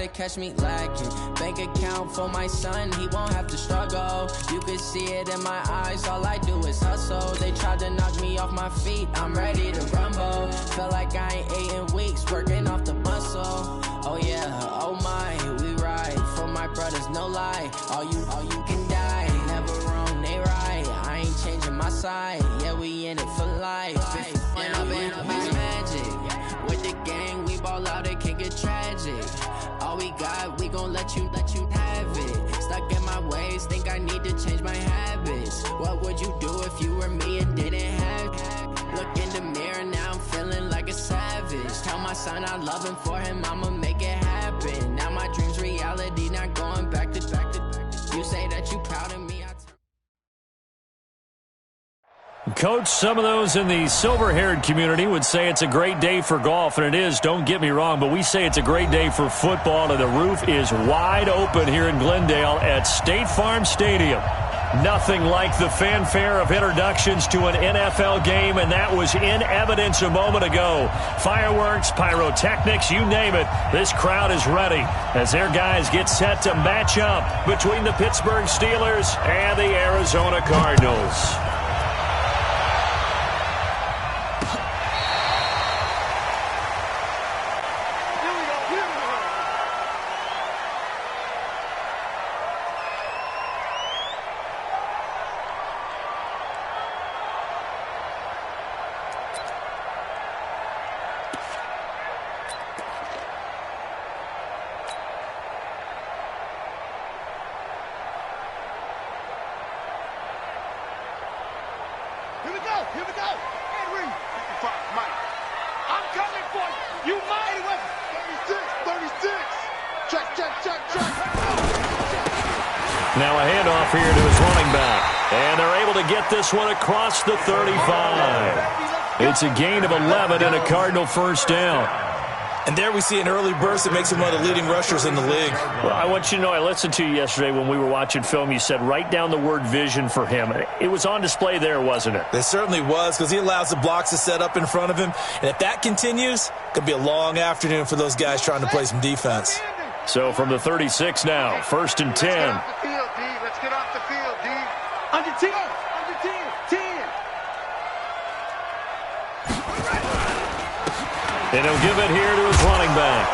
to catch me lacking. Bank account for my son, he won't have to struggle. You can see it in my eyes, all I do is hustle. They tried to knock me off my feet, I'm ready to rumble. Feel like I ain't ate in weeks, working off the muscle. Oh yeah, oh my, we ride for my brothers, no lie. All you can die, never wrong, they right. I ain't changing my side, yeah, we in it for life. And I've been magic. With the gang, we ball out, it can get tragic. All we got, we gon' let you have it. Stuck in my ways, think I need to change my habits. What would you do if you were me and didn't have it? Look in the mirror, now I'm feeling like a savage. Tell my son I love him, for him I'ma make it happen. Now my dream's reality, not going back to. You say that you proud of me, Coach, some of those in the silver-haired community would say it's a great day for golf, and it is, don't get me wrong, but we say it's a great day for football, and the roof is wide open here in Glendale at State Farm Stadium. Nothing like the fanfare of introductions to an NFL game, and that was in evidence a moment ago. Fireworks, pyrotechnics, you name it. This crowd is ready as their guys get set to match up between the Pittsburgh Steelers and the Arizona Cardinals. Here we go. Henry. Mike. I'm coming for you. You mighty weapon. 36. Check. Now a handoff here to his running back. And they're able to get this one across the 35. It's a gain of 11 and a Cardinal first down. And there we see an early burst that makes him one of the leading rushers in the league. Well, I want you to know, I listened to you yesterday when we were watching film. You said write down the word vision for him. It was on display there, wasn't it? It certainly was, because he allows the blocks to set up in front of him. And if that continues, it could be a long afternoon for those guys trying to play some defense. So from the 36 now, 1st and 10. Let's get off the field, D. Under 10. 10. And he'll give it here to his running back.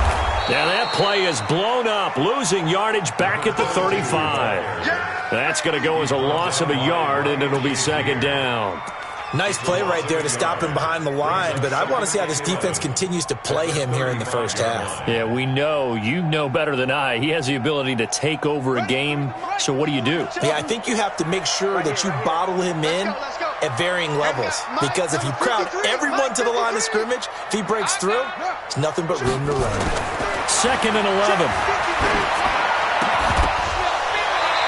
Now that play is blown up, losing yardage back at the 35. That's going to go as a loss of a yard, and it'll be second down. Nice play right there to stop him behind the line, but I want to see how this defense continues to play him here in the first half. Yeah, we know. You know better than I. He has the ability to take over a game, so what do? Yeah, I think you have to make sure that you bottle him in at varying levels, because if you crowd everyone to the line of scrimmage, if he breaks through, it's nothing but room to run. 2nd and 11.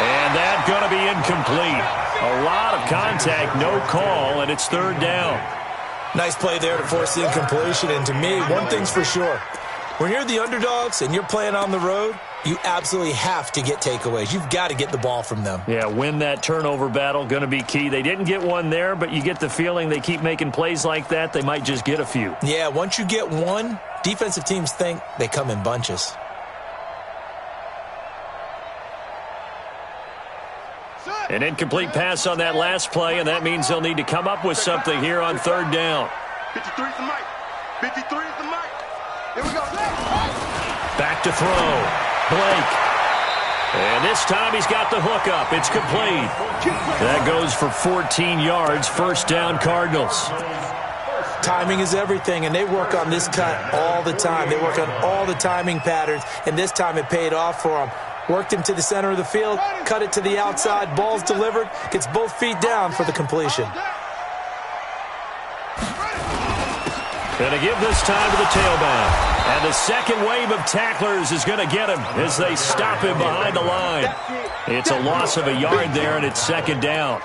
And that's going to be incomplete. A lot of contact, no call, and it's 3rd down. Nice play there to force the incompletion, and to me, one thing's for sure. When you're the underdogs and you're playing on the road, you absolutely have to get takeaways. You've got to get the ball from them. Yeah, win that turnover battle, going to be key. They didn't get one there, but you get the feeling they keep making plays like that, they might just get a few. Yeah, once you get one, defensive teams think they come in bunches. An incomplete pass on that last play, and that means they'll need to come up with something here on 3rd down. 53 is the mic. 53 is the mic. Here we go. Back to throw. Blake. And this time he's got the hook up. It's complete. That goes for 14 yards. First down, Cardinals. Timing is everything, and they work on this cut all the time. They work on all the timing patterns, and this time it paid off for them. Worked him to the center of the field, cut it to the outside, ball's delivered, gets both feet down for the completion. Going to give this time to the tailback. And the second wave of tacklers is going to get him as they stop him behind the line. It's a loss of a yard there, and it's 2nd down.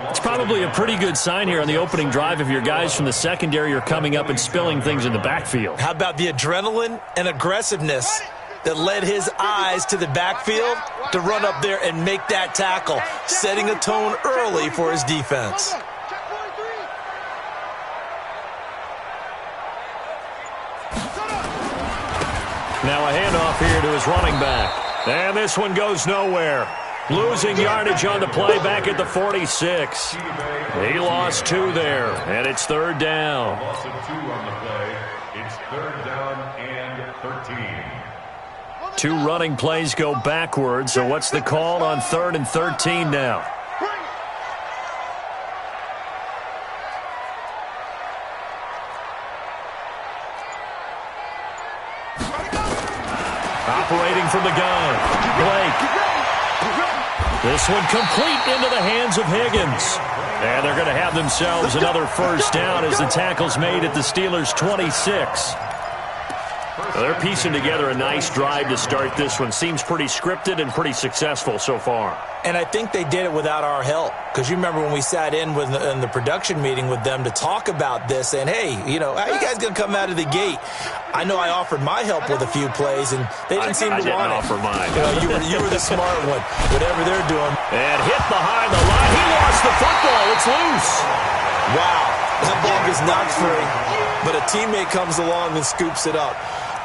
It's probably a pretty good sign here on the opening drive if your guys from the secondary are coming up and spilling things in the backfield. How about the adrenaline and aggressiveness that led his eyes to the backfield to run up there and make that tackle, setting a tone early for his defense. Now a handoff here to his running back. And this one goes nowhere. Losing yardage on the play back at the 46. He lost 2 there, and it's 3rd down. Loss of 2 on the play. It's 3rd down and 13. 2 running plays go backwards, so what's the call on 3rd and 13 now? Operating from the gun, Blake. This one complete into the hands of Higgins. And they're going to have themselves another first down as the tackle's made at the Steelers' 26. They're piecing together a nice drive to start this one. Seems pretty scripted and pretty successful so far. And I think they did it without our help. Because you remember when we sat in the production meeting with them to talk about this, and hey, you know, how are you guys going to come out of the gate? I know I offered my help with a few plays, and they didn't seem to want it. I didn't offer mine. You know, you were the smart one, whatever they're doing. And hit behind the line. He lost the football. It's loose. Wow. That ball is not free, but a teammate comes along and scoops it up.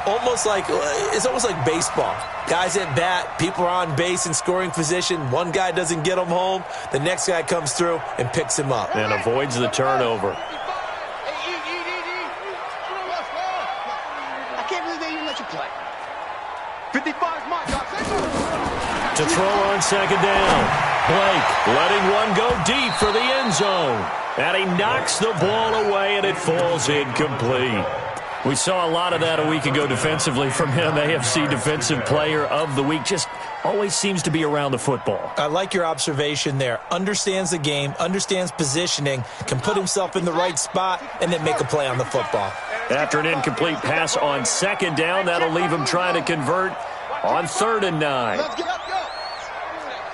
It's almost like baseball. Guys at bat, people are on base in scoring position. One guy doesn't get him home. The next guy comes through and picks him up. And avoids the turnover. I can't believe they even let you play. 55 is my job. To throw on 2nd down. Blake letting one go deep for the end zone. And he knocks the ball away, and it falls incomplete. We saw a lot of that a week ago defensively from him. AFC Defensive Player of the Week. Just always seems to be around the football. I like your observation there. Understands the game, understands positioning, can put himself in the right spot, and then make a play on the football. After an incomplete pass on 2nd down, that'll leave him trying to convert on 3rd and 9. Let's go.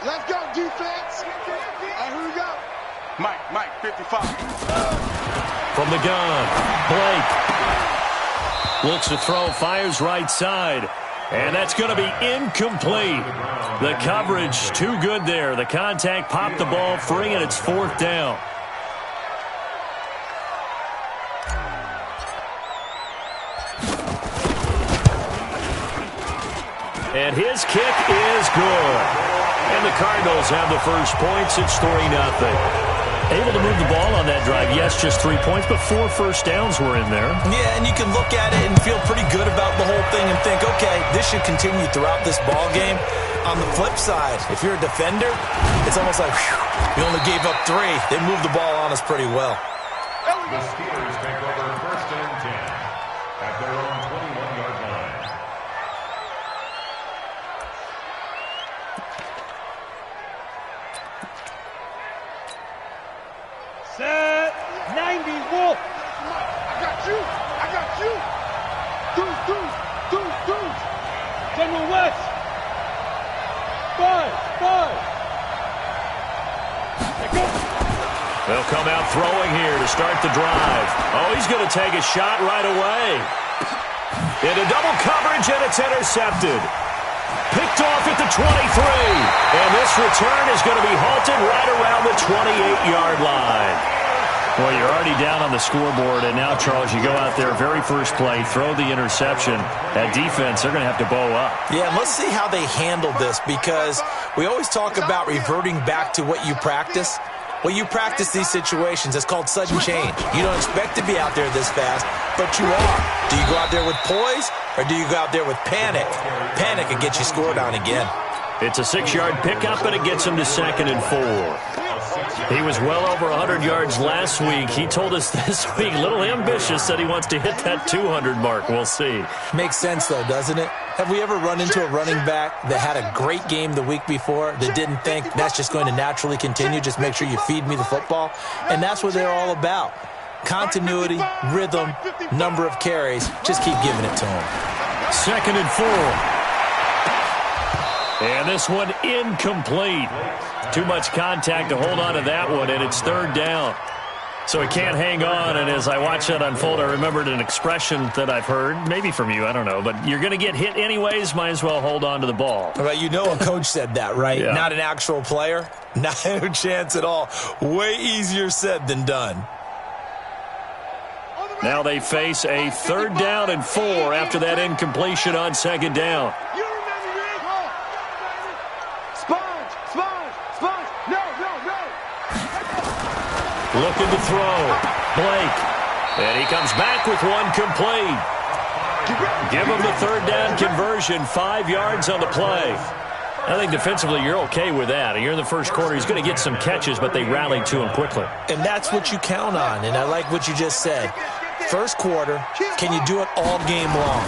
Let's go, defense. Here we go. Mike, 55. From the gun, Blake. Looks to throw, fires right side. And that's going to be incomplete. The coverage too good there. The contact popped the ball free, and it's 4th down. And his kick is good. And the Cardinals have the first points. It's 3-0. Able to move the ball on that drive. Yes, just 3 points, but 4 first downs were in there. Yeah, and you can look at it and feel pretty good about the whole thing and think, okay, this should continue throughout this ball game. On the flip side, if you're a defender, it's almost like, whew, we only gave up 3. They moved the ball on us pretty well. The Steelers take over 1st and 10 at their own 21-yard line. Set 90 Wolf. I got you. Two. General West. 5. They'll come out throwing here to start the drive. Oh, he's going to take a shot right away. Into double coverage, and it's intercepted. Picked off at the 23. And this return is going to be halted right around the 28-yard line. Well, you're already down on the scoreboard, and now, Charles, you go out there, very first play, throw the interception. That defense, they're going to have to bow up. Yeah, and let's see how they handle this, because we always talk about reverting back to what you practice. Well, you practice these situations. It's called sudden change. You don't expect to be out there this fast, but you are. Do you go out there with poise, or do you go out there with panic? Panic and get you scored on again. It's a 6-yard pickup, and it gets him to 2nd and 4. He was well over 100 yards last week. He told us this week, a little ambitious, that he wants to hit that 200 mark. We'll see. Makes sense, though, doesn't it? Have we ever run into a running back that had a great game the week before that didn't think that's just going to naturally continue? Just make sure you feed me the football. And that's what they're all about. Continuity, rhythm, number of carries. Just keep giving it to them. 2nd and 4. And this one incomplete. Too much contact to hold on to that one, and it's 3rd down. So he can't hang on, and as I watch that unfold, I remembered an expression that I've heard, maybe from you, I don't know, but you're going to get hit anyways, might as well hold on to the ball. Well, you know a coach said that, right? Yeah. Not an actual player. Not a chance at all. Way easier said than done. Now they face a 3rd down and 4 after that incompletion on 2nd down. You remember me? Sponge. No. Looking to throw. Blake. And he comes back with one complete. Give him the 3rd down conversion, 5 yards on the play. I think defensively you're okay with that. You're in the first quarter. He's going to get some catches, but they rallied to him quickly. And that's what you count on, and I like what you just said. First quarter, can you do it all game long?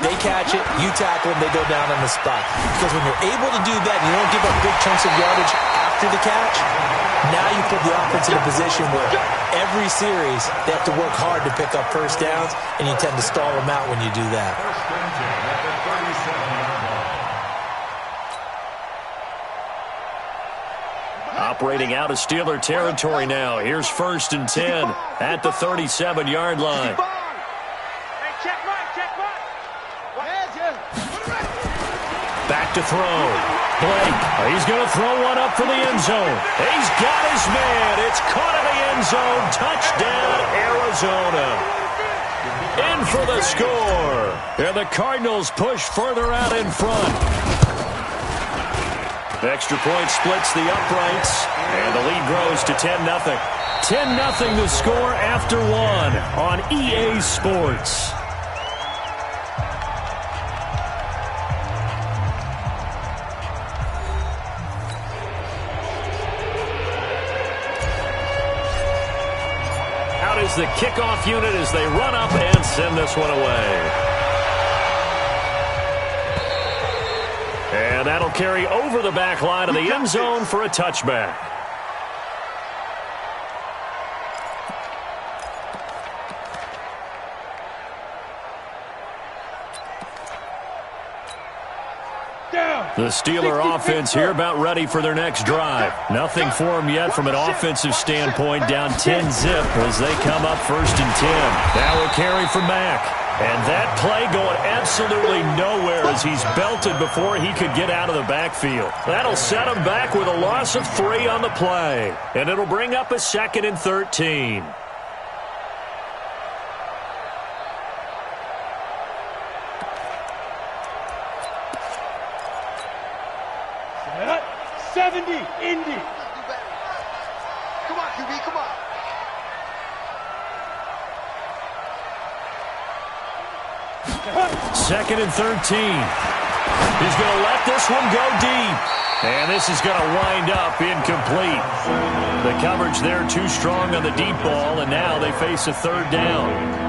They catch it, you tackle them, they go down on the spot. Because when you're able to do that and you don't give up big chunks of yardage after the catch, now you put the offense in a position where every series they have to work hard to pick up first downs, and you tend to stall them out when you do that. Operating out of Steeler territory now. Here's 1st and 10 at the 37-yard line. Back to throw. Blake, he's going to throw one up for the end zone. He's got his man. It's caught in the end zone. Touchdown, Arizona. In for the score. And the Cardinals push further out in front. The extra point splits the uprights, and the lead grows to 10-0. 10-0 the score after 1 on EA Sports. Out is the kickoff unit as they run up and send this one away. And that'll carry over the back line of the end zone for a touchback. The Steeler offense here about ready for their next drive. Nothing for them yet from an offensive standpoint, down 10-zip as they come up 1st and 10. Now a carry from Mack. And that play going absolutely nowhere as he's belted before he could get out of the backfield. That'll set him back with a loss of 3 on the play. And it'll bring up a 2nd and 13. Set. 70, Indy. Come on, QB, come on. 2nd and 13. He's going to let this one go deep. And this is going to wind up incomplete. The coverage there too strong on the deep ball, and now they face a 3rd down.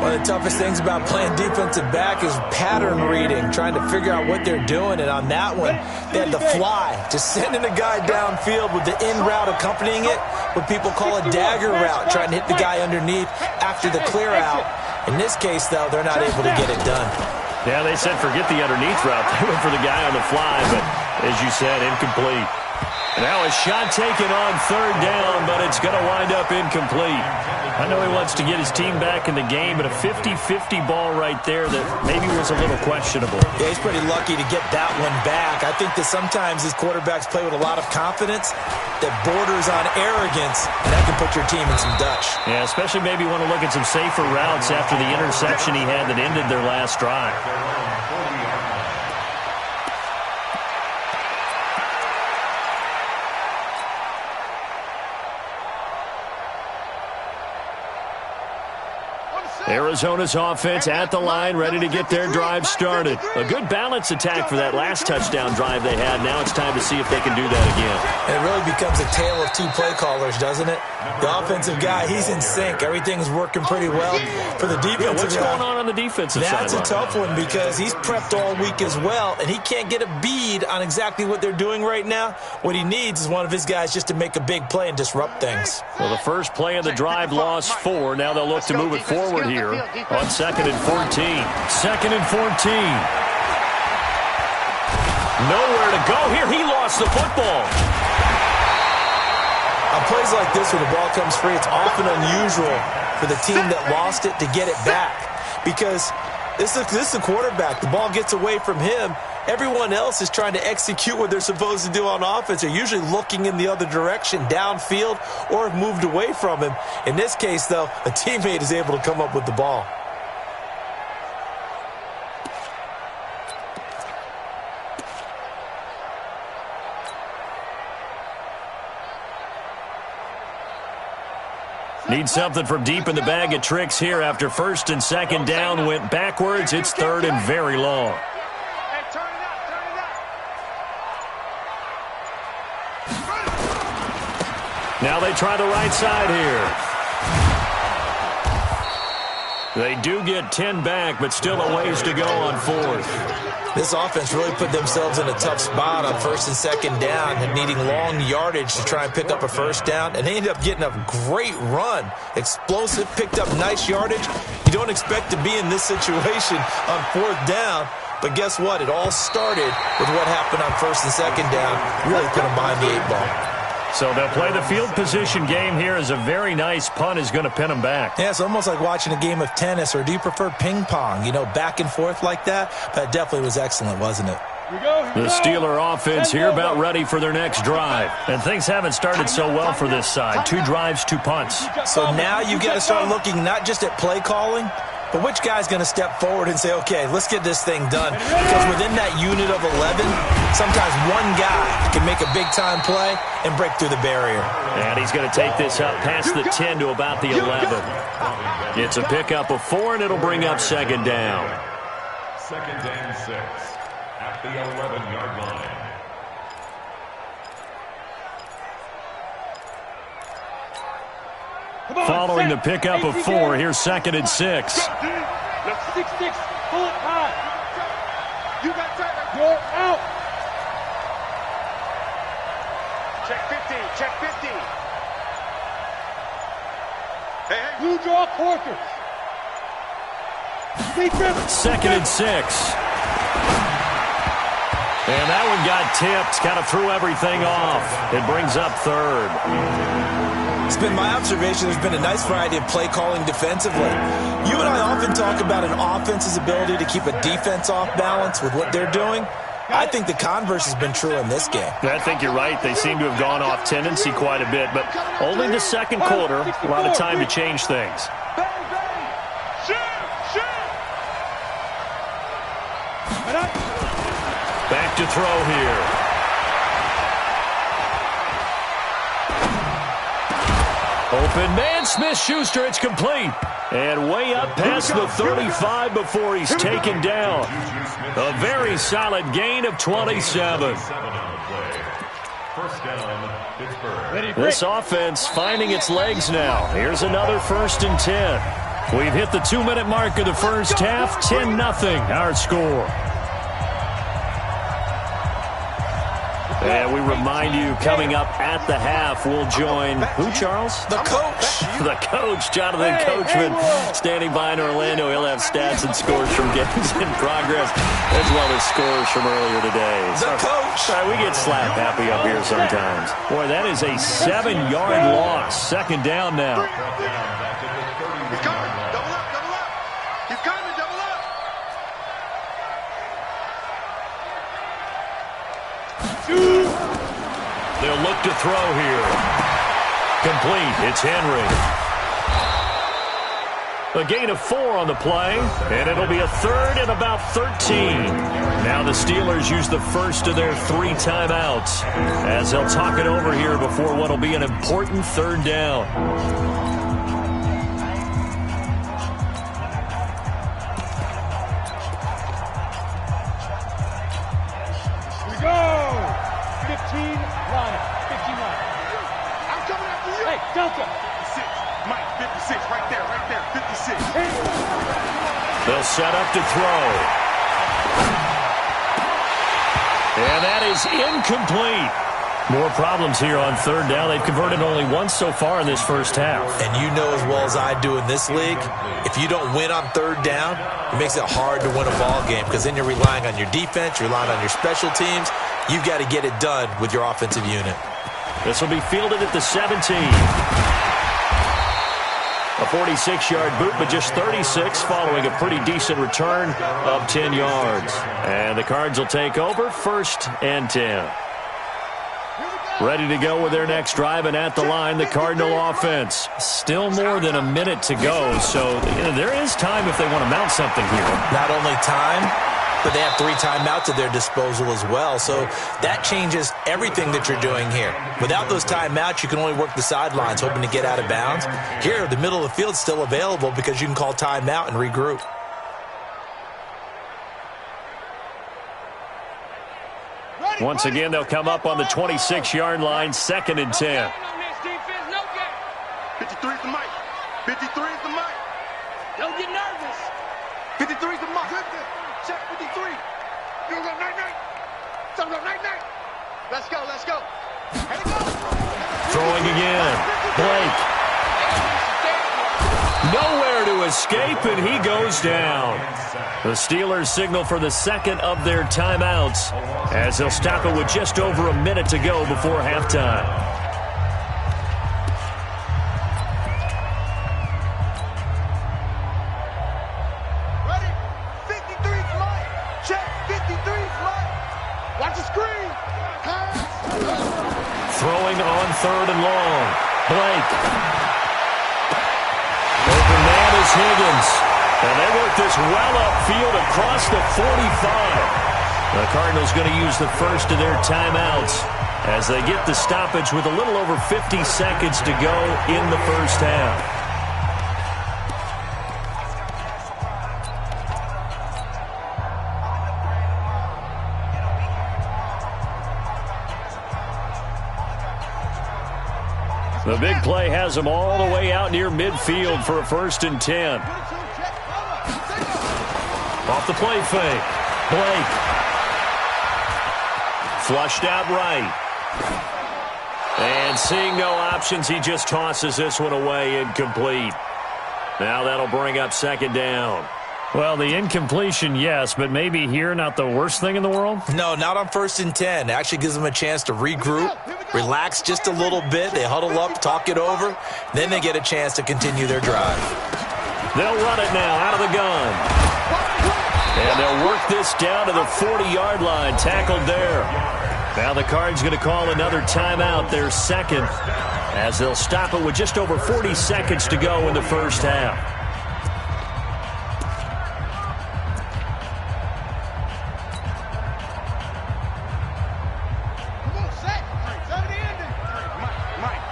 One of the toughest things about playing defensive back is pattern reading, trying to figure out what they're doing. And on that one, they had the fly, just sending a guy downfield with the in route accompanying it, what people call a dagger route, trying to hit the guy underneath after the clear out. In this case, though, they're not able to get it done. Yeah, they said forget the underneath route. They went for the guy on the fly, but as you said, incomplete. Now a shot taken on 3rd down, but it's going to wind up incomplete. I know he wants to get his team back in the game, but a 50-50 ball right there that maybe was a little questionable. Yeah, he's pretty lucky to get that one back. I think that sometimes these quarterbacks play with a lot of confidence that borders on arrogance, and that can put your team in some Dutch. Yeah, especially maybe want to look at some safer routes after the interception he had that ended their last drive. Arizona's offense at the line, ready to get their drive started. A good balance attack for that last touchdown drive they had. Now it's time to see if they can do that again. It really becomes a tale of 2 play callers, doesn't it? The offensive guy, he's in sync. Everything's working pretty well. For the defensive guy, what's going on the defensive side? That's a tough one because he's prepped all week as well, and he can't get a bead on exactly what they're doing right now. What he needs is one of his guys just to make a big play and disrupt things. Well, the first play of the drive lost 4. Now they'll look to move it forward here on 2nd and 14. 2nd and 14. Nowhere to go here. He lost the football. On plays like this where the ball comes free, it's often unusual for the team that lost it to get it back because This is the quarterback. The ball gets away from him. Everyone else is trying to execute what they're supposed to do on offense. They're usually looking in the other direction, downfield, or have moved away from him. In this case, though, a teammate is able to come up with the ball. Need something from deep in the bag of tricks here after first and second down went backwards. It's third and very long. Now they try the right side here. They do get 10 back, but still a ways to go on fourth. This offense really put themselves in a tough spot on first and second down and needing long yardage to try and pick up a first down, and they ended up getting a great run. Explosive, picked up nice yardage. You don't expect to be in this situation on fourth down, but guess what? It all started with what happened on first and second down. Really put them behind the 8-ball. So they'll play the field position game here as a very nice punt is going to pin them back. Yeah, it's almost like watching a game of tennis, or do you prefer ping pong? You know, back and forth like that? That definitely was excellent, wasn't it? The Steeler offense here about ready for their next drive. And things haven't started so well for this side. 2 drives, 2 punts. So now you got to start looking not just at play calling, but which guy's going to step forward and say, okay, let's get this thing done. Because within that unit of 11, sometimes one guy can make a big-time play and break through the barrier. And he's going to take this up past the 10 to about the 11. It's a pickup of 4, and it'll bring up second down. Second and 6 at the 11-yard line. Following the pickup of 4, here's second and 6. 6-6, pull it high. You got time. You're out. Check 15, check 15. Hey. Blue draw quarters. Second and 6. And that one got tipped, kind of threw everything off. It brings up third. It's been my observation there's been a nice variety of play calling defensively. You and I often talk about an offense's ability to keep a defense off balance with what they're doing. I think the converse has been true in this game. I think you're right. They seem to have gone off tendency quite a bit, but only the second quarter, a lot of time to change things. Back to throw here. Open man, Smith-Schuster, it's complete. And way up past the 35 before he's taken down. A very solid gain of 27. First down, Pittsburgh. This offense finding its legs now. Here's another first and 10. We've hit the 2-minute mark of the first half. 10-0 our score. And we remind you, coming up at the half, we'll join who, Charles? The coach. The coach, Jonathan Coachman, standing by in Orlando. He'll have stats and scores from games in progress, as well as scores from earlier today. The coach. Sorry, we get slap happy up here sometimes. Boy, that is a 7-yard loss. Second down now. He's coming. Double up, double up. He's coming, double up. They'll look to throw here. Complete. It's Henry. A gain of 4 on the play, and it'll be a third and about 13. Now the Steelers use the first of their 3 timeouts as they'll talk it over here before what will be an important third down. They'll set up to throw. And that is incomplete. More problems here on third down. They've converted only once so far in this first half. And you know as well as I do in this league, if you don't win on third down, it makes it hard to win a ball game because then you're relying on your defense, you're relying on your special teams. You've got to get it done with your offensive unit. This will be fielded at the 17. A 46-yard boot, but just 36 following a pretty decent return of 10 yards. And the Cards will take over 1st and 10. Ready to go with their next drive, and at the line, the Cardinal offense. Still more than a minute to go, so there is time if they want to mount something here. Not only time, but they have 3 timeouts at their disposal as well, so that changes everything that you're doing here. Without those timeouts, you can only work the sidelines, hoping to get out of bounds. Here, the middle of the field is still available because you can call timeout and regroup. Once again, they'll come up on the 26-yard line, 2nd and 10. 53 is the mic. 53 is the mic. Don't get nervous. 53 is the mic. Check 53. You go night-night. So go night-night. Let's go, let's go. Here we go. Throwing again. Blake. Nowhere to escape, and he goes down. The Steelers signal for the 2nd of their timeouts as they'll stop it with just over a minute to go before halftime. Ready? 53's mine. Check 53's mine. Watch the screen. Throwing on 3rd and long. Blake. Open man is Higgins. And they work this well upfield across the 45. The Cardinals going to use the first of their timeouts as they get the stoppage with a little over 50 seconds to go in the first half. The big play has them all the way out near midfield for a 1st and 10. Off the play fake. Blake. Flushed out right. And seeing no options, he just tosses this one away, incomplete. Now that'll bring up 2nd down. Well, the incompletion, yes, but maybe here not the worst thing in the world? No, not on 1st and 10. It actually gives them a chance to regroup, relax just a little bit. They huddle up, talk it over. Then they get a chance to continue their drive. They'll run it now out of the gun. And they'll work this down to the 40-yard line, tackled there. Now the Cards going to call another timeout, their 2nd, as they'll stop it with just over 40 seconds to go in the first half. Come on, set. 70 ending. Mike.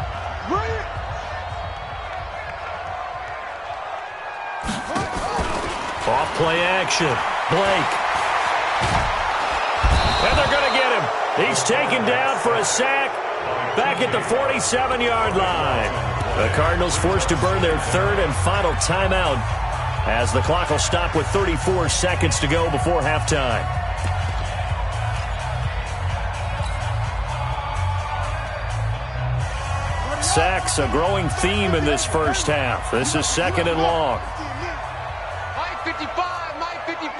Brilliant. Off play action. Blake. And they're going to get him. He's taken down for a sack back at the 47-yard line. The Cardinals forced to burn their 3rd and final timeout as the clock will stop with 34 seconds to go before halftime. Sacks, a growing theme in this first half. This is 2nd and long. Mike 55, Mike 55.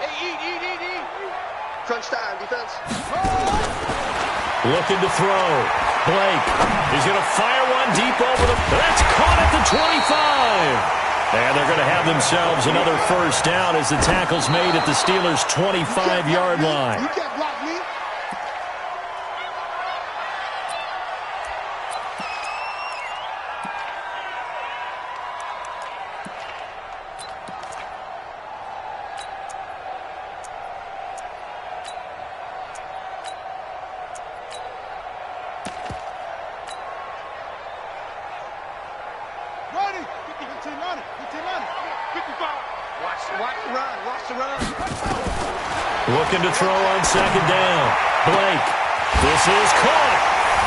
Hey, eat. Crunch time, defense. Looking to throw. Blake. He's going to fire one deep over the... That's caught at the 25. And they're going to have themselves another 1st down as the tackle's made at the Steelers' 25-yard line. You can't block me. Ready? 15 on it. 55. Watch the run. Looking to throw on 2nd down. Blake. This is caught.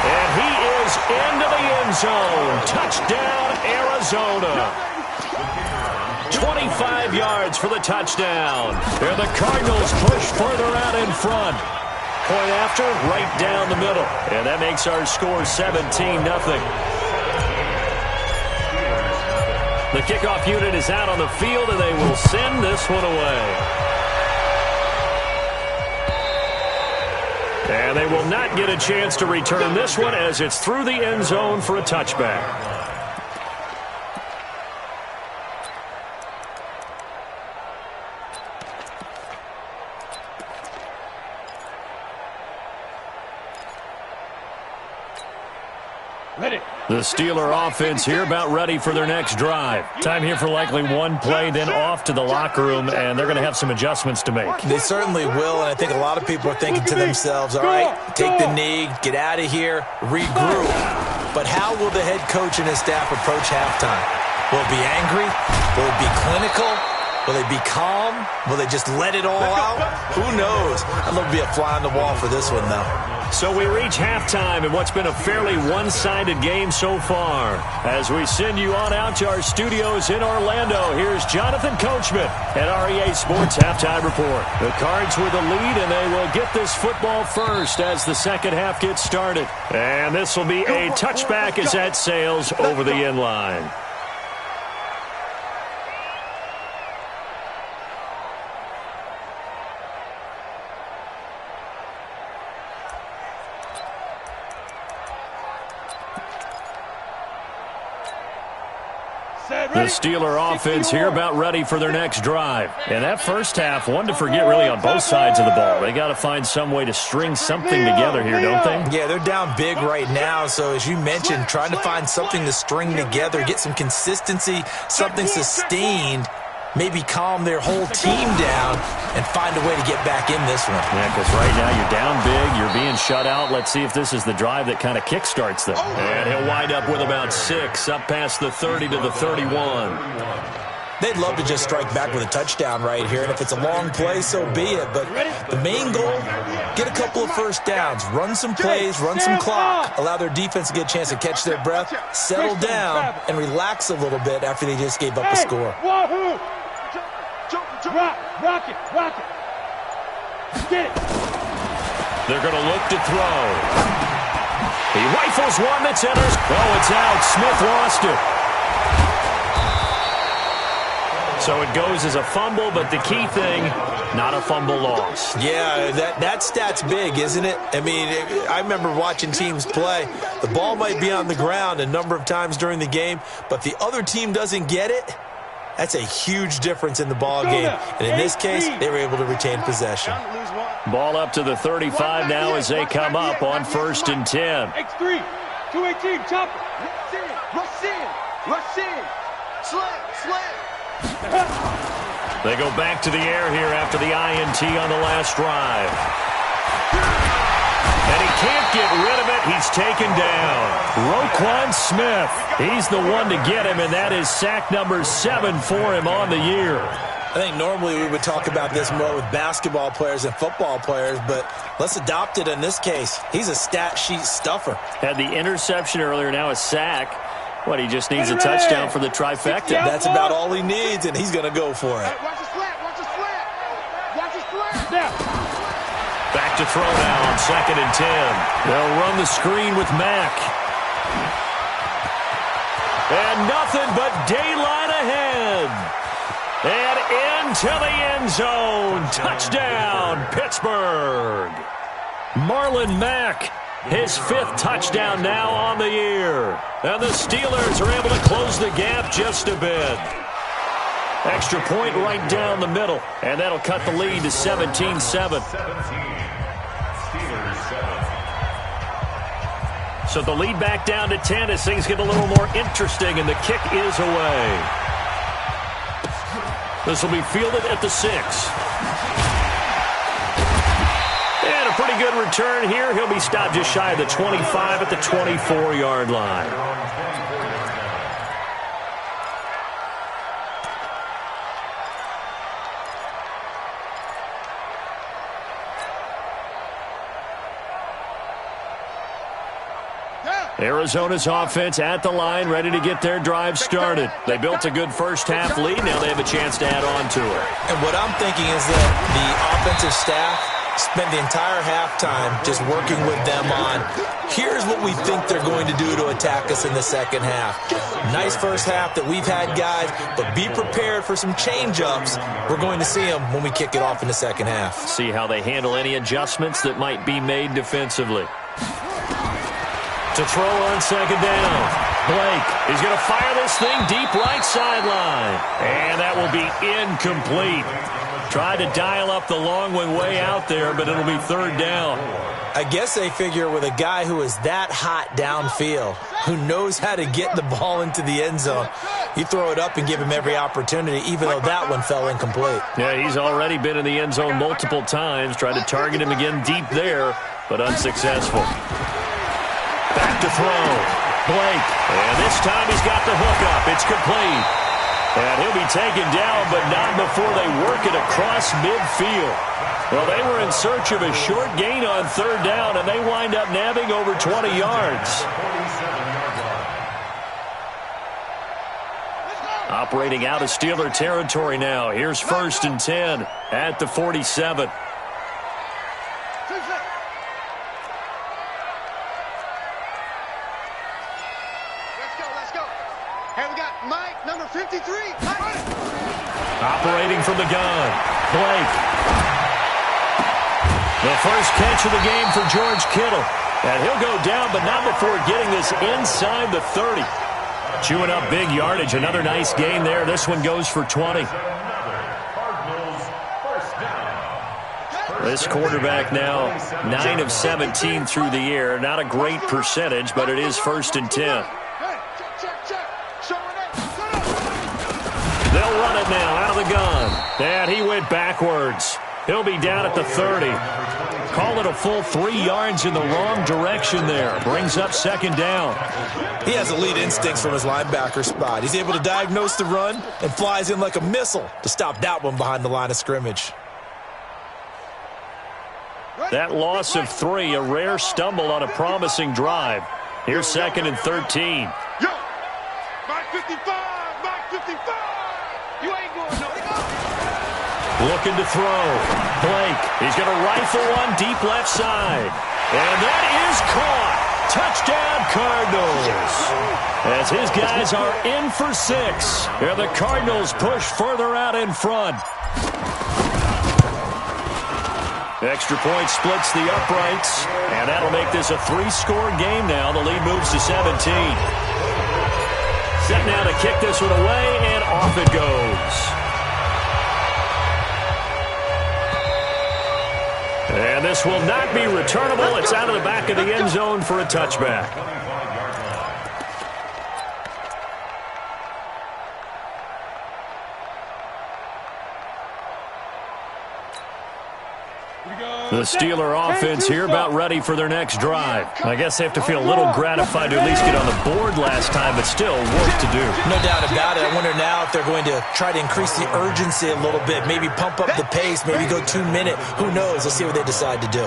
And he is into the end zone. Touchdown, Arizona. 25 yards for the touchdown. And the Cardinals push further out in front. Point after, right down the middle. And that makes our score 17-0. The kickoff unit is out on the field, and they will send this one away. And they will not get a chance to return this one as it's through the end zone for a touchback. The Steeler offense here about ready for their next drive. Time here for likely one play, then off to the locker room, and they're going to have some adjustments to make. They certainly will, and I think a lot of people are thinking to themselves, all right, take the knee, get out of here, regroup. But how will the head coach and his staff approach halftime? Will it be angry? Will it be clinical? Will they be calm? Will they just let it all out? Who knows? I'd love to be a fly on the wall for this one, though. So we reach halftime in what's been a fairly one-sided game so far. As we send you on out to our studios in Orlando, here's Jonathan Coachman at REA Sports Halftime Report. The Cards with the lead, and they will get this football first as the second half gets started. And this will be a touchback as that sails over the end line. The Steeler offense here about ready for their next drive. And that first half, one to forget really on both sides of the ball. They got to find some way to string something together here, don't they? Yeah, they're down big right now. So as you mentioned, trying to find something to string together, get some consistency, something sustained, maybe calm their whole team down and find a way to get back in this one. Yeah, because right now you're down big, you're being shut out. Let's see if this is the drive that kind of kickstarts them. And he'll wind up with about 6, up past the 30 to the 31. They'd love to just strike back with a touchdown right here, and if it's a long play, so be it. But the main goal, get a couple of first downs, run some plays, run some clock, allow their defense to get a chance to catch their breath, settle down, and relax a little bit after they just gave up a score. Rock it. Get it. They're going to look to throw. He rifles one that's enters. Oh, it's out. Smith lost it. So it goes as a fumble, but the key thing, not a fumble loss. Yeah, that stat's big, isn't it? I mean, I remember watching teams play. The ball might be on the ground a number of times during the game, but the other team doesn't get it. That's a huge difference in the ball game. And in this case, they were able to retain possession. Ball up to the 35 now as they come up on 1st and 10. X3, 218, chop it. Rush in. Slam. They go back to the air here after the INT on the last drive. And he can't get rid of it. He's taken down. Roquan Smith. He's the one to get him, and that is sack number 7 for him on the year. I think normally we would talk about this more with basketball players and football players, but let's adopt it in this case. He's a stat sheet stuffer. Had the interception earlier, now a sack. What, he just needs a touchdown for the trifecta. That's about all he needs, and he's going to go for it. Watch his flat. Back to throw now on 2nd and 10. They'll run the screen with Mack. And nothing but daylight ahead. And into the end zone. Touchdown, Pittsburgh. Marlon Mack, his 5th touchdown now on the year. And the Steelers are able to close the gap just a bit. Extra point right down the middle. And that'll cut the lead to 17-7. So the lead back down to 10 as things get a little more interesting, and the kick is away. This will be fielded at the 6. And a pretty good return here. He'll be stopped just shy of the 25 at the 24-yard line. Arizona's offense at the line, ready to get their drive started. They built a good first half lead. Now they have a chance to add on to it. And what I'm thinking is that the offensive staff spent the entire halftime just working with them on, here's what we think they're going to do to attack us in the second half. Nice first half that we've had, guys, but be prepared for some change-ups. We're going to see them when we kick it off in the second half. See how they handle any adjustments that might be made defensively. To throw on 2nd down. Blake is going to fire this thing deep right sideline. And that will be incomplete. Tried to dial up the long one way out there, but it'll be third down. I guess they figure with a guy who is that hot downfield, who knows how to get the ball into the end zone, you throw it up and give him every opportunity, even though that one fell incomplete. Yeah, he's already been in the end zone multiple times. Tried to target him again deep there, but unsuccessful. Back to throw. Blake. And this time he's got the hook up. It's complete. And he'll be taken down, but not before they work it across midfield. Well, they were in search of a short gain on third down, and they wind up nabbing over 20 yards. Operating out of Steeler territory now. Here's 1st and 10 at the 47. Let's go. Hey, we got Mike, number 53. Operating from the gun. Blake. The first catch of the game for George Kittle. And he'll go down, but not before getting this inside the 30. Chewing up big yardage. Another nice gain there. This one goes for 20. This quarterback now 9 of 17 through the air. Not a great percentage, but it is 1st and 10. They'll run it now out of the gun. And he went backwards. He'll be down at the 30. Call it a full 3 yards in the wrong direction there. Brings up 2nd down. He has elite instincts from his linebacker spot. He's able to diagnose the run and flies in like a missile to stop that one behind the line of scrimmage. That loss of 3, a rare stumble on a promising drive. Here's 2nd and 13. Yo, Mike 55, Mike 55. You ain't going nowhere. Looking to throw. Blake, he's going to rifle one deep left side. And that is caught. Touchdown, Cardinals. As his guys are in for 6. And the Cardinals push further out in front. Extra point splits the uprights. And that'll make this a 3-score game now. The lead moves to 17. Set now to kick this one away, and off it goes. And this will not be returnable. It's out of the back of the end zone for a touchback. The Steeler offense here about ready for their next drive. I guess they have to feel a little gratified to at least get on the board last time, but still work to do. No doubt about it. I wonder now if they're going to try to increase the urgency a little bit, maybe pump up the pace, maybe go 2-minute. Who knows? Let's see what they decide to do.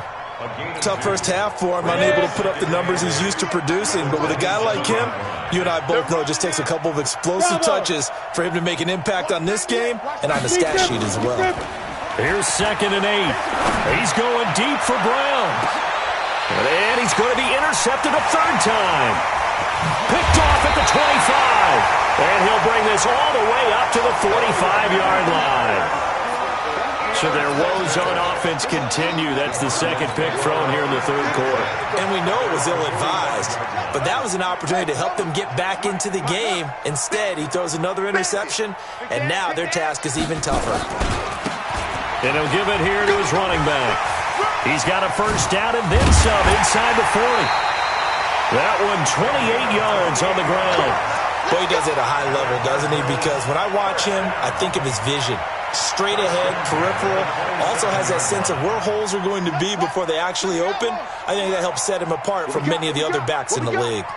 Tough first half for him, unable to put up the numbers he's used to producing. But with a guy like him, you and I both know it just takes a couple of explosive touches for him to make an impact on this game and on the stat sheet as well. Here's 2nd and 8. He's going deep for Brown. And he's going to be intercepted a 3rd time. Picked off at the 25. And he'll bring this all the way up to the 45-yard line. So their woes on offense continue. That's the 2nd pick thrown here in the 3rd quarter. And we know it was ill-advised, but that was an opportunity to help them get back into the game. Instead, he throws another interception, and now their task is even tougher. And he'll give it here to his running back. He's got a 1st down and then some inside the 40. That one 28 yards on the ground. Boy, he does it at a high level, doesn't he? Because when I watch him, I think of his vision. Straight ahead, peripheral. Also has that sense of where holes are going to be before they actually open. I think that helps set him apart from many of the other backs in the league.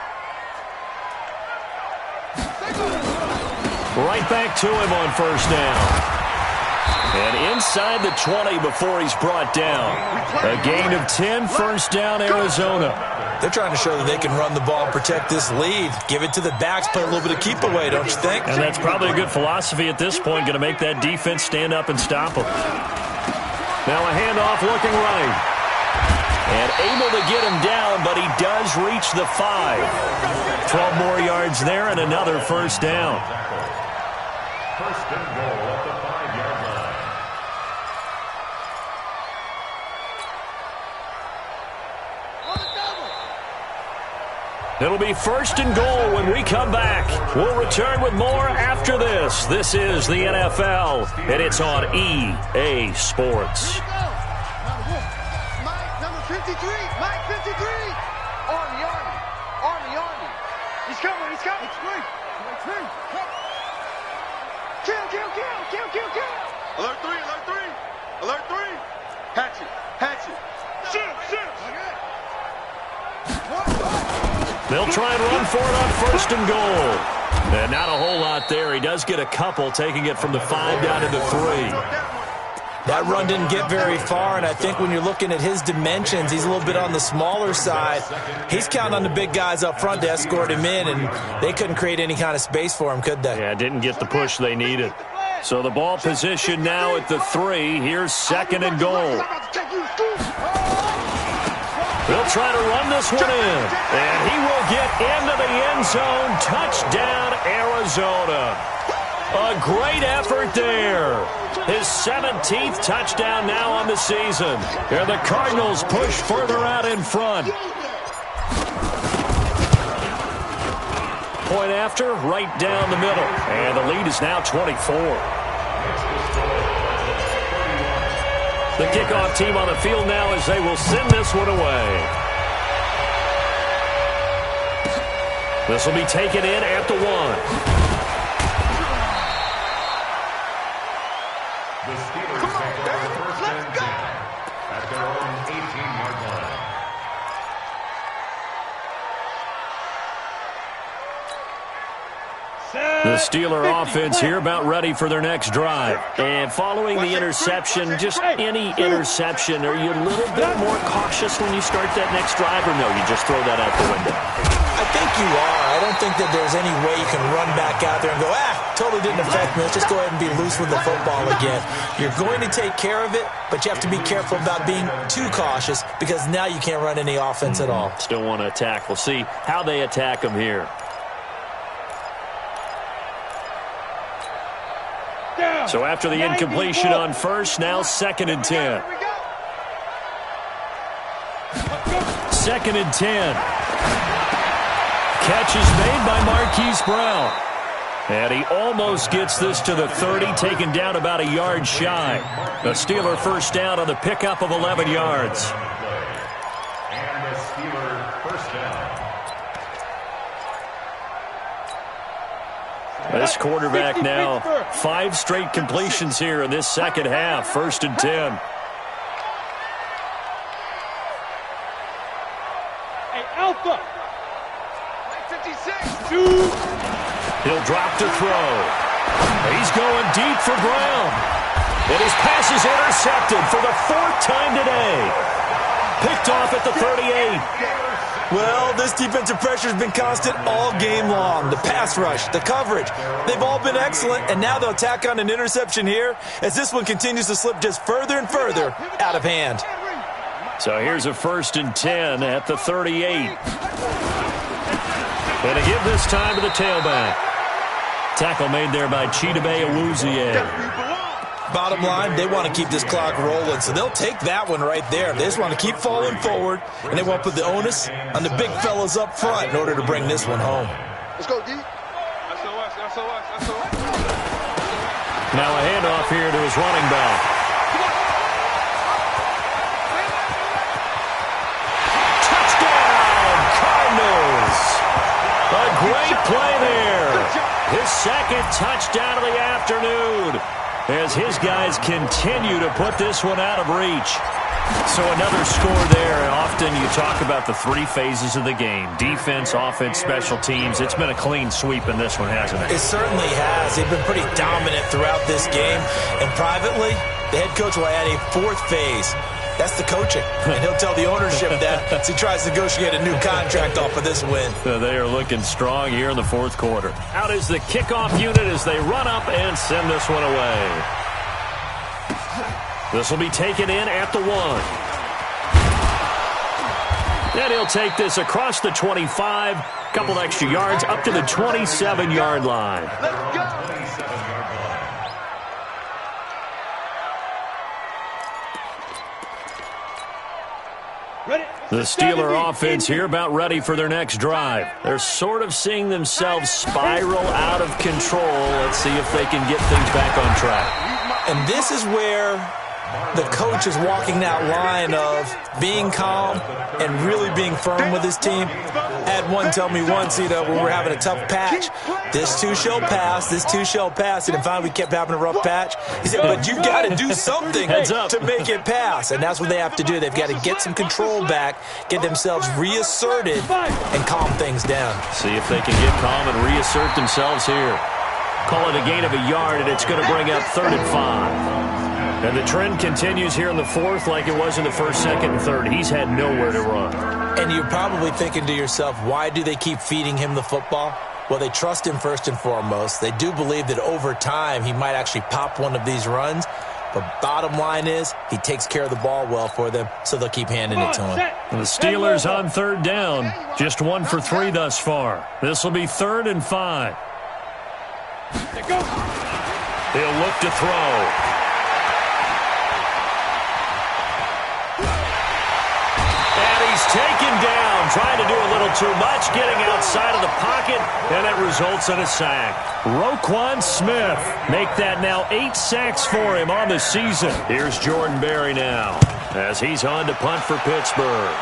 Right back to him on 1st down. And inside the 20 before he's brought down. A gain of 10, 1st down, Arizona. They're trying to show that they can run the ball and protect this lead. Give it to the backs, play a little bit of keep away, don't you think? And that's probably a good philosophy at this point, going to make that defense stand up and stop them. Now a handoff looking right. And able to get him down, but he does reach the 5. 12 more yards there and another 1st down. 1st and goal at the 5-yard line. It'll be 1st and goal when we come back. We'll return with more after this. This is the NFL, and it's on EA Sports. Mike, number 53. Mike, 53. Army. He's coming. It's free. Kill. Alert 3. Hatchet. Shoot. They'll try and run for it on 1st and goal. And not a whole lot there. He does get a couple, taking it from the 5 down to the 3. That run didn't get very far, and I think when you're looking at his dimensions, he's a little bit on the smaller side. He's counting on the big guys up front to escort him in, and they couldn't create any kind of space for him, could they? Yeah, didn't get the push they needed. So the ball position now at the 3. Here's 2nd and goal. They'll try to run this one in, and he will get into the end zone. Touchdown, Arizona. A great effort there. His 17th touchdown now on the season. And the Cardinals push further out in front. Point after, right down the middle. And the lead is now 24. The kickoff team on the field now as they will send this one away. This will be taken in at the 1. The Steelers take over 1st and 10 at their own 18-yard line. The Steeler offense here about ready for their next drive. And following the interception, just any interception, are you a little bit more cautious when you start that next drive, or no, you just throw that out the window? I think you are. I don't think that there's any way you can run back out there and go, totally didn't affect me. Let's just go ahead and be loose with the football again. You're going to take care of it, but you have to be careful about being too cautious because now you can't run any offense at all. Still want to attack. We'll see how they attack them here. So after the incompletion on 1st, now 2nd and 10. 2nd and 10. Catch is made by Marquise Brown. And he almost gets this to the 30, taken down about a yard shy. The Steeler 1st down on the pickup of 11 yards. And the Steeler 1st down. This quarterback now 5 straight completions here in this second half. 1st and 10. Hey, Alpha. 56. He'll drop to throw. He's going deep for Brown. And his pass is intercepted for the 4th time today. Picked off at the 38. Well, this defensive pressure has been constant all game long. The pass rush, the coverage, they've all been excellent, and now they'll tack on an interception here as this one continues to slip just further and further out of hand. So here's a 1st and 10 at the 38. And to give this time to the tailback. Tackle made there by Chidobe Awuzie. Bottom line, they want to keep this clock rolling, so they'll take that one right there. They just want to keep falling forward, and they want to put the onus on the big fellas up front in order to bring this one home. Let's go, D. SOS. Now a handoff here to his running back. Touchdown, Cardinals! A great play there. His 2nd touchdown of the afternoon, as his guys continue to put this one out of reach. So another score there, and often you talk about the 3 phases of the game. Defense, offense, special teams. It's been a clean sweep in this one, hasn't it? It certainly has. They've been pretty dominant throughout this game. And privately, the head coach will add a 4th phase. That's the coaching. And he'll tell the ownership that as he tries to negotiate a new contract off of this win. They are looking strong here in the 4th quarter. Out is the kickoff unit as they run up and send this one away. This will be taken in at the 1. And he'll take this across the 25, couple extra yards up to the 27-yard line. Let's go. The Steeler offense here about ready for their next drive. They're sort of seeing themselves spiral out of control. Let's see if they can get things back on track. And this is where the coach is walking that line of being calm and really being firm with his team. I had one tell me once, when we were having a tough patch, this too shall pass, this too shall pass. And finally we kept having a rough patch. He said, but you got to do something to make it pass. And that's what they have to do. They've got to get some control back, get themselves reasserted, and calm things down. See if they can get calm and reassert themselves here. Call it a gain of a yard, and it's going to bring up 3rd and 5. And the trend continues here in the 4th like it was in the 1st, 2nd, and 3rd. He's had nowhere to run. And you're probably thinking to yourself, why do they keep feeding him the football? Well, they trust him first and foremost. They do believe that over time he might actually pop one of these runs. But bottom line is he takes care of the ball well for them, so they'll keep handing it to him. And the Steelers on 3rd down. Just 1 for 3 thus far. This will be 3rd and 5. He'll look to throw. Taken down, trying to do a little too much, getting outside of the pocket, and it results in a sack. Roquan Smith make that now 8 sacks for him on the season. Here's Jordan Berry now as he's on to punt for Pittsburgh.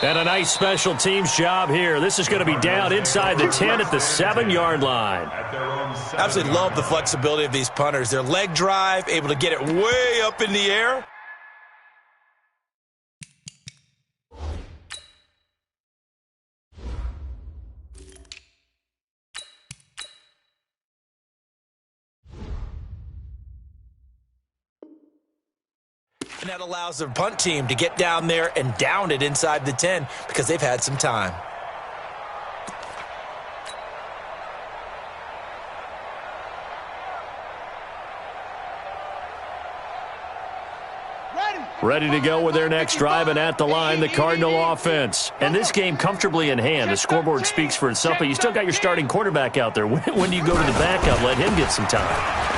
And a nice special teams job here. This is going to be down inside the 10 at the 7-yard line. I absolutely love the flexibility of these punters. Their leg drive, able to get it way up in the air. And that allows the punt team to get down there and down it inside the 10 because they've had some time. Ready to go with their next drive, and at the line, the Cardinal offense. And this game comfortably in hand. The scoreboard speaks for itself, but you still got your starting quarterback out there. When do you go to the backup, let him get some time?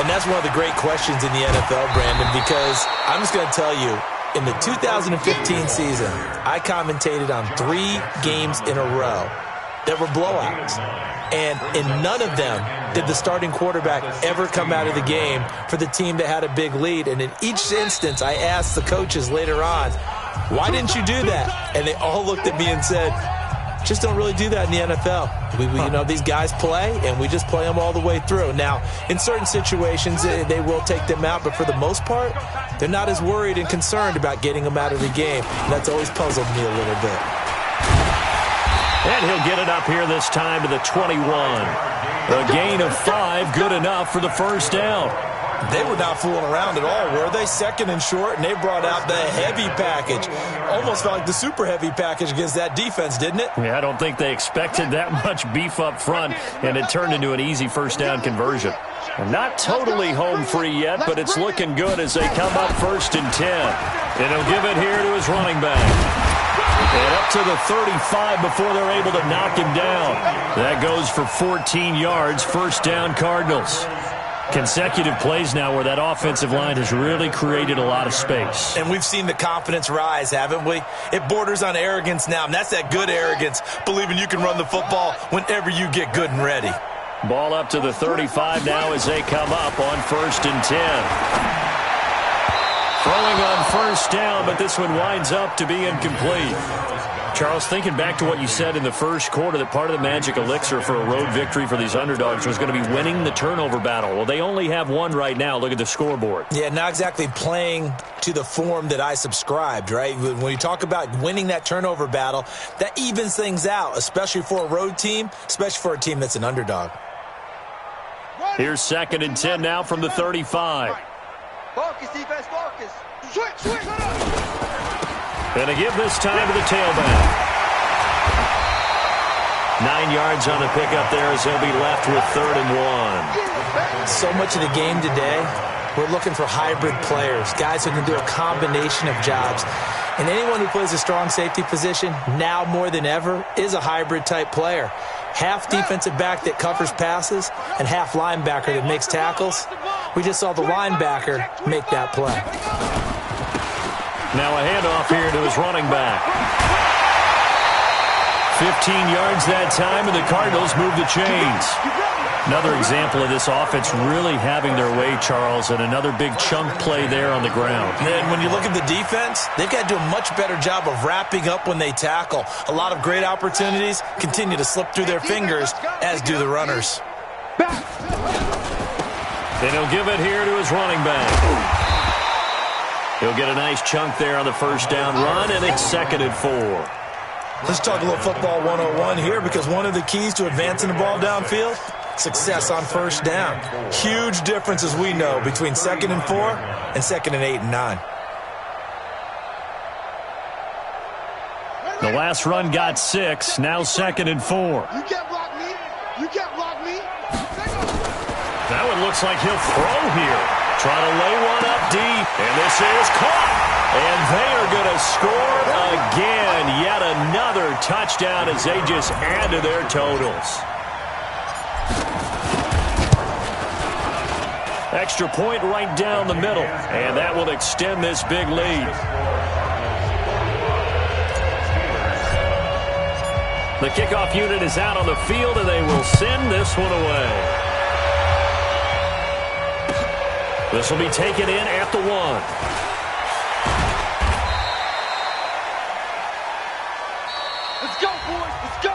And that's one of the great questions in the NFL, Brandon, because I'm just going to tell you, in the 2015 season, I commentated on 3 games in a row that were blowouts. And in none of them did the starting quarterback ever come out of the game for the team that had a big lead. And in each instance, I asked the coaches later on, why didn't you do that? And they all looked at me and said, just don't really do that in the NFL. These guys play, and we just play them all the way through. Now, in certain situations, they will take them out, but for the most part, they're not as worried and concerned about getting them out of the game. And that's always puzzled me a little bit. And he'll get it up here this time to the 21. A gain of 5, good enough for the first down. They were not fooling around at all, were they? 2nd and short, and they brought out the heavy package. Almost felt like the super heavy package against that defense, didn't it? Yeah, I don't think they expected that much beef up front, and it turned into an easy first down conversion. Not totally home free yet, but it's looking good as they come up 1st and 10. And he'll give it here to his running back. And up to the 35 before they're able to knock him down. That goes for 14 yards, first down Cardinals. Consecutive plays now where that offensive line has really created a lot of space. And we've seen the confidence rise, haven't we? It borders on arrogance now, and that's that good arrogance, believing you can run the football whenever you get good and ready. Ball up to the 35 now as they come up on 1st and 10. Throwing on first down, but this one winds up to be incomplete. Charles, thinking back to what you said in the first quarter, that part of the magic elixir for a road victory for these underdogs was going to be winning the turnover battle. Well, they only have one right now. Look at the scoreboard. Yeah, not exactly playing to the form that I subscribed, right? When you talk about winning that turnover battle, that evens things out, especially for a road team, especially for a team that's an underdog. Here's 2nd and 10 now from the 35. Focus, defense, focus. Switch. And a give this time to the tailback. 9 yards on the pickup there as they'll be left with 3rd and 1. So much of the game today, we're looking for hybrid players, guys who can do a combination of jobs. And anyone who plays a strong safety position, now more than ever, is a hybrid type player. Half defensive back that covers passes and half linebacker that makes tackles. We just saw the linebacker make that play. Now a handoff here to his running back. 15 yards that time, and the Cardinals move the chains. Another example of this offense really having their way, Charles, and another big chunk play there on the ground. And when you look at the defense, they've got to do a much better job of wrapping up when they tackle. A lot of great opportunities continue to slip through their fingers, as do the runners. Then he'll give it here to his running back. He'll get a nice chunk there on the first down run, and it's 2nd and 4. Let's talk a little football 101 here, because one of the keys to advancing the ball downfield, success on first down. Huge difference, as we know, between 2nd and 4 and 2nd and 8 and 9. The last run got 6, now 2nd and 4. You can't block me. You can't block me. That one looks like he'll throw here. Trying to lay one up deep, and this is caught. And they are going to score again. Yet another touchdown as they just add to their totals. Extra point right down the middle, and that will extend this big lead. The kickoff unit is out on the field, and they will send this one away. This will be taken in at the 1. Let's go, boys. Let's go.